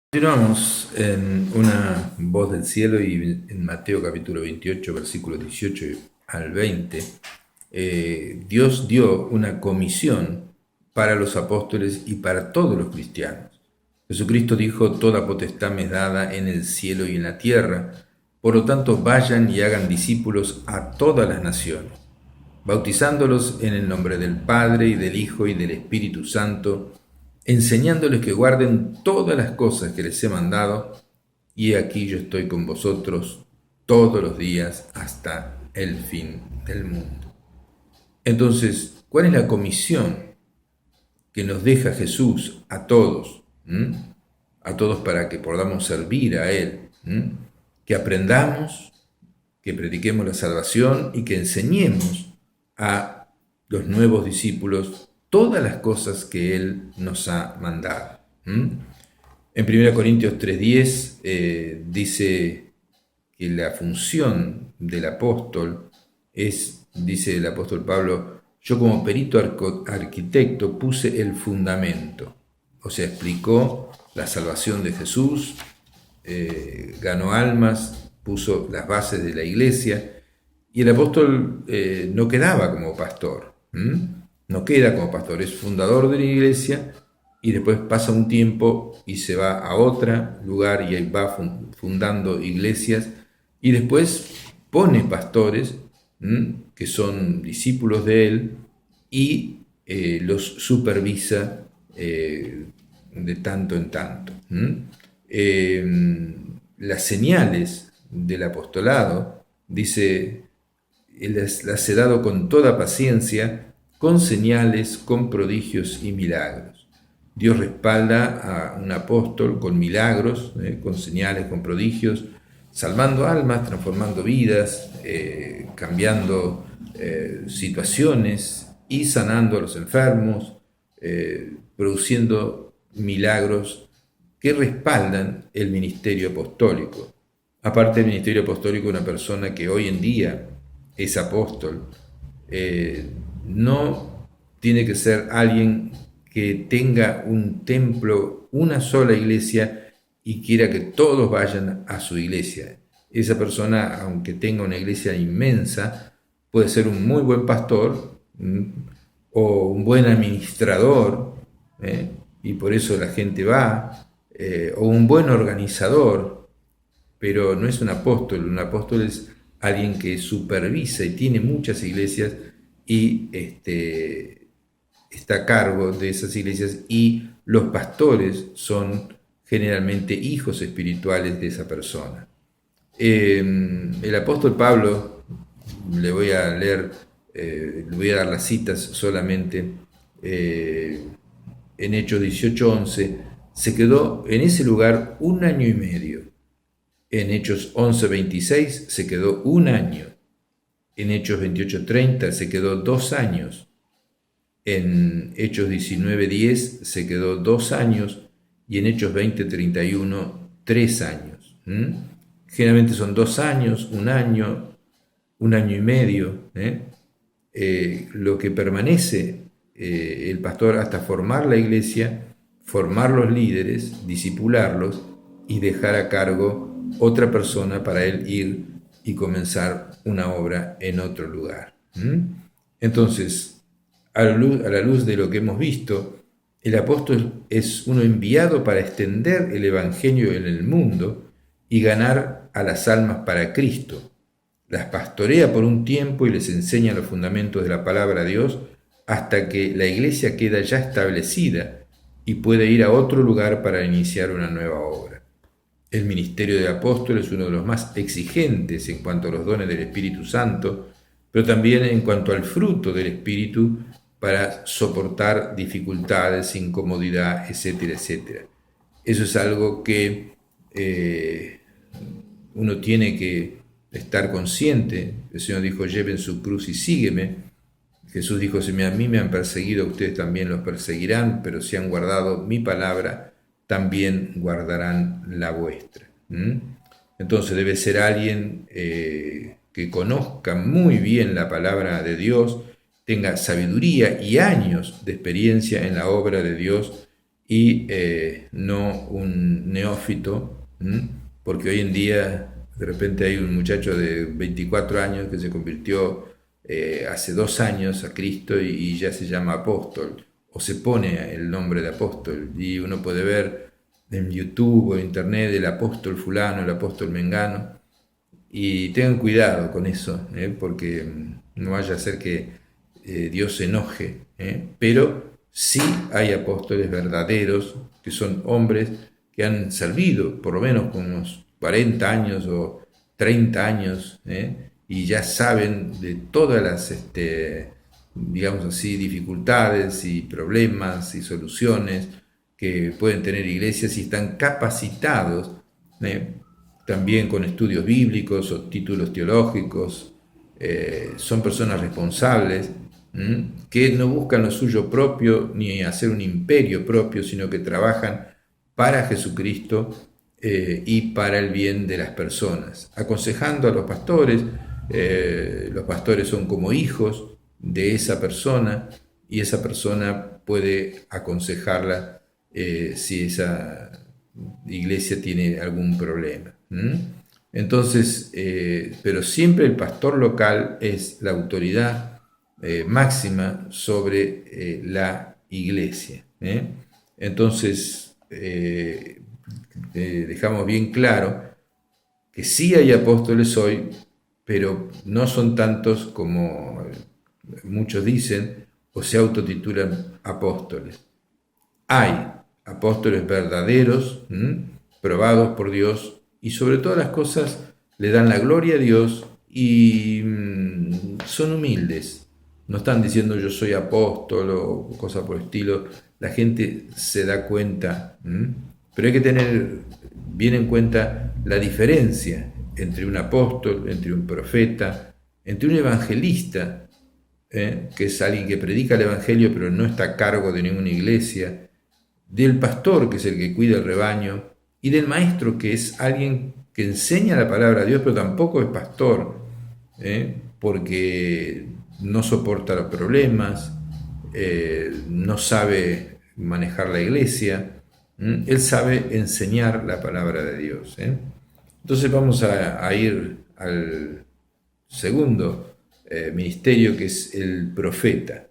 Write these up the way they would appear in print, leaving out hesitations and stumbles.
Continuamos en una voz del cielo y en Mateo capítulo 28, versículos 18 al 20. Dios dio una comisión para los apóstoles y para todos los cristianos. Jesucristo dijo: toda potestad me es dada en el cielo y en la tierra, por lo tanto vayan y hagan discípulos a todas las naciones, bautizándolos en el nombre del Padre y del Hijo y del Espíritu Santo, enseñándoles que guarden todas las cosas que les he mandado, y aquí yo estoy con vosotros todos los días hasta el fin del mundo. Entonces, ¿cuál es la comisión que nos deja Jesús a todos? A todos, para que podamos servir a Él, que aprendamos, que prediquemos la salvación y que enseñemos a los nuevos discípulos todas las cosas que Él nos ha mandado. En 1 Corintios 3:10 dice que la función del apóstol es, dice el apóstol Pablo: yo como perito arquitecto puse el fundamento. O sea, explicó la salvación de Jesús, ganó almas, puso las bases de la iglesia, y el apóstol no quedaba como pastor, no queda como pastor, es fundador de la iglesia y después pasa un tiempo y se va a otro lugar y ahí va fundando iglesias y después pone pastores que son discípulos de él y los supervisa de tanto en tanto. Las señales del apostolado, dice, las he dado con toda paciencia, con señales, con prodigios y milagros. Dios respalda a un apóstol con milagros, con señales, con prodigios, salvando almas, transformando vidas, cambiando situaciones y sanando a los enfermos, produciendo milagros que respaldan el ministerio apostólico. Aparte del ministerio apostólico, una persona que hoy en día es apóstol no tiene que ser alguien que tenga un templo, una sola iglesia y quiera que todos vayan a su iglesia. Esa persona, aunque tenga una iglesia inmensa, puede ser un muy buen pastor o un buen administrador, y por eso la gente va, o un buen organizador, pero no es un apóstol. Un apóstol es alguien que supervisa y tiene muchas iglesias y está a cargo de esas iglesias, y los pastores son generalmente hijos espirituales de esa persona. El apóstol Pablo, le voy a leer, le voy a dar las citas solamente, en Hechos 18:11, se quedó en ese lugar 1 año y medio. En Hechos 11:26 se quedó 1 año. En Hechos 28:30 se quedó 2 años. En Hechos 19:10 se quedó 2 años. Y en Hechos 20:31, 3 años. Generalmente son 2 años, 1 año, 1 año y medio. Lo que permanece el pastor hasta formar la iglesia, formar los líderes, discipularlos y dejar a cargo otra persona para él ir y comenzar una obra en otro lugar. Entonces, a la luz de lo que hemos visto, el apóstol es uno enviado para extender el evangelio en el mundo y ganar a las almas para Cristo. Las pastorea por un tiempo y les enseña los fundamentos de la palabra de Dios hasta que la iglesia queda ya establecida y puede ir a otro lugar para iniciar una nueva obra. El ministerio del apóstol es uno de los más exigentes en cuanto a los dones del Espíritu Santo, pero también en cuanto al fruto del Espíritu para soportar dificultades, incomodidad, etcétera, etcétera. Eso es algo que uno tiene que estar consciente. El Señor dijo: lleven su cruz y sígueme. Jesús dijo: si a mí me han perseguido, ustedes también los perseguirán, pero si han guardado mi palabra, también guardarán la vuestra. Entonces debe ser alguien que conozca muy bien la palabra de Dios, tenga sabiduría y años de experiencia en la obra de Dios y no un neófito, porque hoy en día de repente hay un muchacho de 24 años que se convirtió hace 2 años a Cristo y ya se llama apóstol, o se pone el nombre de apóstol, y uno puede ver en YouTube o en internet el apóstol fulano, el apóstol mengano, y tengan cuidado con eso, porque no vaya a ser que Dios se enoje, pero sí hay apóstoles verdaderos, que son hombres que han servido por lo menos con unos 40 años o 30 años, y ya saben de todas las, digamos así, dificultades y problemas y soluciones que pueden tener iglesias y están capacitados, también con estudios bíblicos o títulos teológicos. Son personas responsables, que no buscan lo suyo propio ni hacer un imperio propio, sino que trabajan para Jesucristo y para el bien de las personas, aconsejando a los pastores. Los pastores son como hijos de esa persona y esa persona puede aconsejarla si esa iglesia tiene algún problema. Entonces, pero siempre el pastor local es la autoridad máxima sobre la iglesia. Entonces, dejamos bien claro que sí hay apóstoles hoy, pero no son tantos como muchos dicen o se autotitulan apóstoles. Hay apóstoles verdaderos, probados por Dios, y sobre todas las cosas le dan la gloria a Dios y son humildes. No están diciendo yo soy apóstol o cosas por el estilo. La gente se da cuenta, pero hay que tener bien en cuenta la diferencia entre un apóstol, entre un profeta, entre un evangelista, que es alguien que predica el evangelio pero no está a cargo de ninguna iglesia, del pastor, que es el que cuida el rebaño, y del maestro, que es alguien que enseña la palabra de Dios, pero tampoco es pastor, porque no soporta los problemas, no sabe manejar la iglesia, él sabe enseñar la palabra de Dios. Entonces vamos a ir al segundo ministerio, que es el profeta.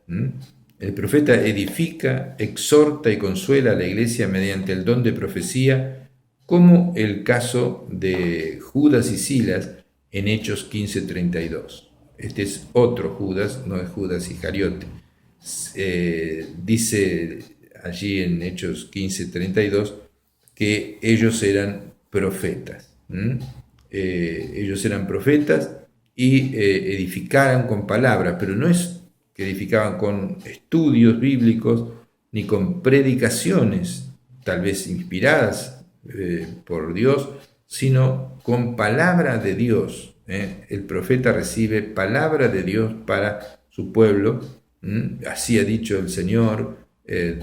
El profeta edifica, exhorta y consuela a la iglesia mediante el don de profecía, como el caso de Judas y Silas en Hechos 15:32. Este es otro Judas, no es Judas Iscariote. Dice allí en Hechos 15:32 que ellos eran profetas. Ellos eran profetas y edificaran con palabras, pero no es que edificaban con estudios bíblicos ni con predicaciones, tal vez inspiradas por Dios, sino con palabra de Dios. El profeta recibe palabra de Dios para su pueblo. Así ha dicho el Señor,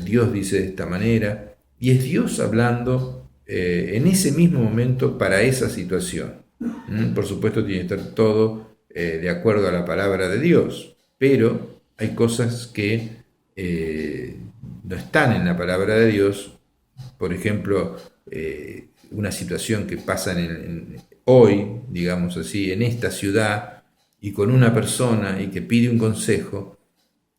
Dios dice de esta manera, y es Dios hablando en ese mismo momento para esa situación. Por supuesto tiene que estar todo de acuerdo a la palabra de Dios, pero hay cosas que no están en la palabra de Dios. Por ejemplo, una situación que pasa hoy, digamos así, en esta ciudad, y con una persona y que pide un consejo,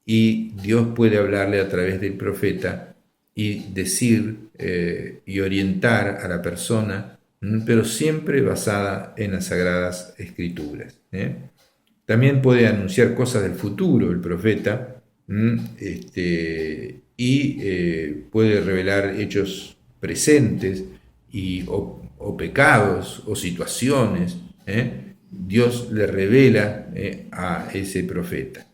y Dios puede hablarle a través del profeta y decir y orientar a la persona, pero siempre basada en las Sagradas Escrituras. También puede anunciar cosas del futuro el profeta, y puede revelar hechos presentes o pecados o situaciones. Dios le revela a ese profeta.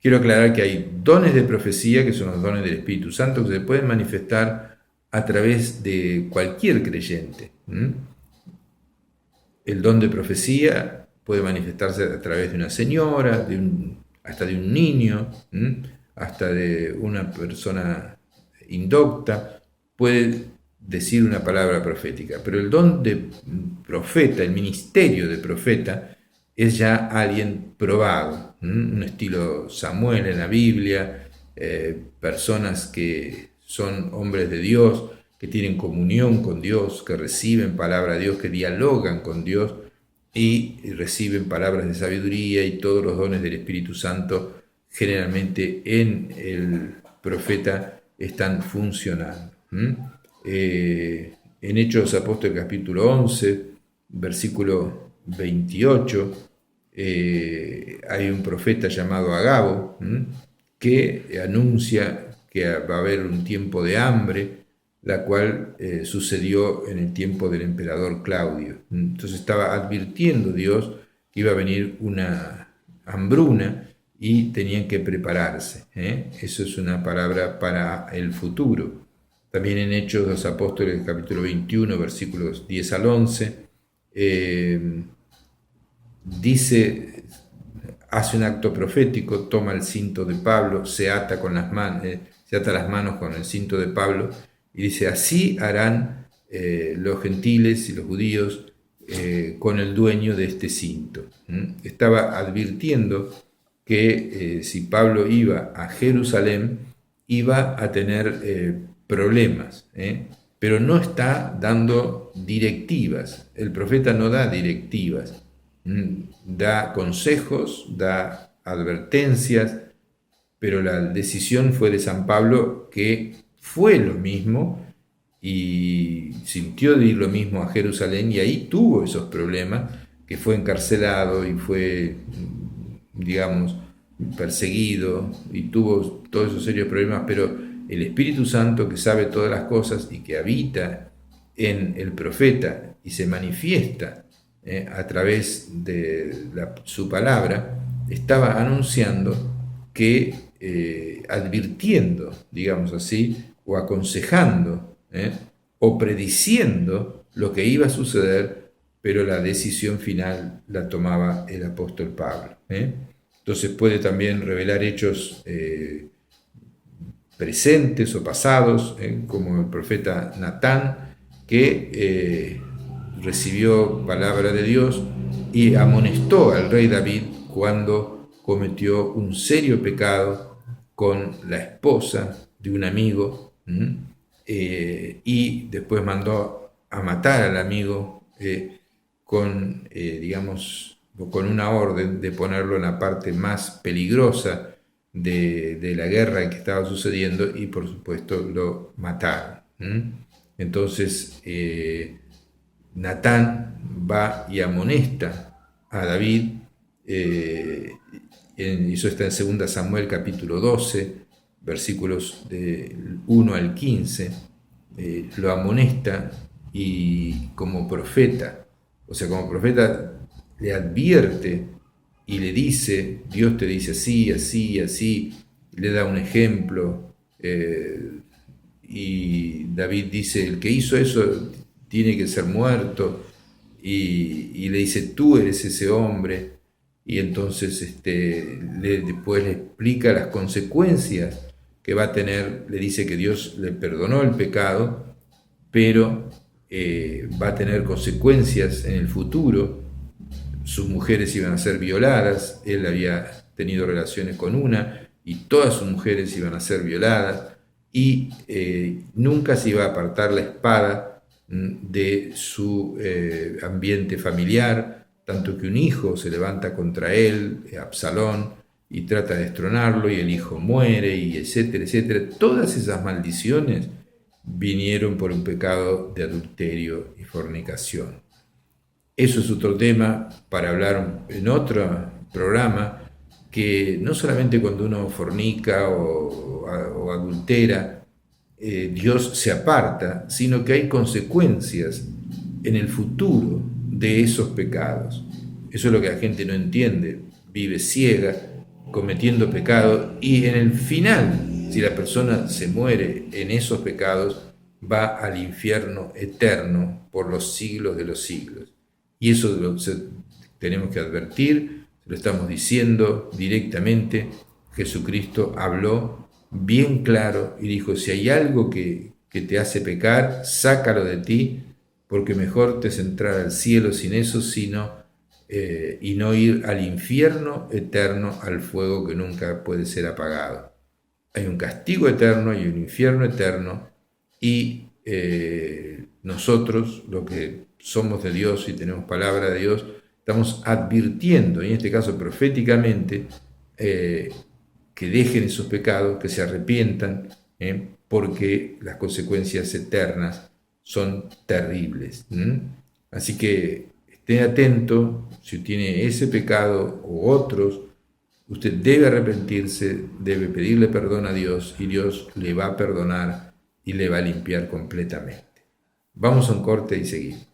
Quiero aclarar que hay dones de profecía, que son los dones del Espíritu Santo, que se pueden manifestar a través de cualquier creyente. El don de profecía puede manifestarse a través de una señora, hasta de un niño, hasta de una persona indocta, puede decir una palabra profética. Pero el don de profeta, el ministerio de profeta, es ya alguien probado, un estilo Samuel en la Biblia, personas que son hombres de Dios, que tienen comunión con Dios, que reciben palabra de Dios, que dialogan con Dios y reciben palabras de sabiduría y todos los dones del Espíritu Santo generalmente en el profeta están funcionando. En Hechos de los Apóstoles capítulo 11, versículo 28, hay un profeta llamado Agabo que anuncia que va a haber un tiempo de hambre, la cual sucedió en el tiempo del emperador Claudio. Entonces estaba advirtiendo Dios que iba a venir una hambruna y tenían que prepararse. Eso es una palabra para el futuro. También en Hechos de los Apóstoles, capítulo 21, versículos 10 al 11, dice, hace un acto profético, toma el cinto de Pablo, se ata las manos con el cinto de Pablo y dice, así harán los gentiles y los judíos con el dueño de este cinto. Estaba advirtiendo que si Pablo iba a Jerusalén, iba a tener problemas, pero no está dando directivas. El profeta no da directivas, da consejos, da advertencias, pero la decisión fue de San Pablo, que fue lo mismo y sintió de ir lo mismo a Jerusalén, y ahí tuvo esos problemas, que fue encarcelado y fue, digamos, perseguido y tuvo todos esos serios problemas, pero el Espíritu Santo, que sabe todas las cosas y que habita en el profeta y se manifiesta a través de su palabra, estaba anunciando que, advirtiendo, digamos así, o aconsejando, o prediciendo lo que iba a suceder, pero la decisión final la tomaba el apóstol Pablo. Entonces puede también revelar hechos presentes o pasados, como el profeta Natán, que recibió palabra de Dios y amonestó al rey David cuando cometió un serio pecado con la esposa de un amigo, y después mandó a matar al amigo digamos, con una orden de ponerlo en la parte más peligrosa de la guerra en que estaba sucediendo, y por supuesto lo mataron. Entonces Natán va y amonesta a David, eso está en 2 Samuel capítulo 12, versículos del 1 al 15, lo amonesta, y como profeta le advierte y le dice, Dios te dice así, así, así, le da un ejemplo, y David dice, el que hizo eso tiene que ser muerto, y le dice, tú eres ese hombre, y entonces después le explica las consecuencias que va a tener, le dice que Dios le perdonó el pecado, pero va a tener consecuencias en el futuro. Sus mujeres iban a ser violadas, él había tenido relaciones con una, y todas sus mujeres iban a ser violadas, y nunca se iba a apartar la espada de su ambiente familiar, tanto que un hijo se levanta contra él, Absalón, y trata de destronarlo, y el hijo muere, y etcétera, etcétera. Todas esas maldiciones vinieron por un pecado de adulterio y fornicación. Eso es otro tema para hablar en otro programa, que no solamente cuando uno fornica o adultera, Dios se aparta, sino que hay consecuencias en el futuro de esos pecados. Eso es lo que la gente no entiende, vive ciega, cometiendo pecado, y en el final, si la persona se muere en esos pecados, va al infierno eterno por los siglos de los siglos. Y eso tenemos que advertir, lo estamos diciendo directamente. Jesucristo habló bien claro y dijo, si hay algo que te hace pecar, sácalo de ti, porque mejor te es entrar al cielo sin eso, y no ir al infierno eterno, al fuego que nunca puede ser apagado. hay un castigo eterno, hay un infierno eterno, y nosotros, los que somos de Dios y tenemos palabra de Dios, estamos advirtiendo, y en este caso proféticamente, que dejen esos pecados, que se arrepientan, porque las consecuencias eternas son terribles. Así que esté atento, si tiene ese pecado o otros, usted debe arrepentirse, debe pedirle perdón a Dios y Dios le va a perdonar y le va a limpiar completamente. Vamos a un corte y seguimos.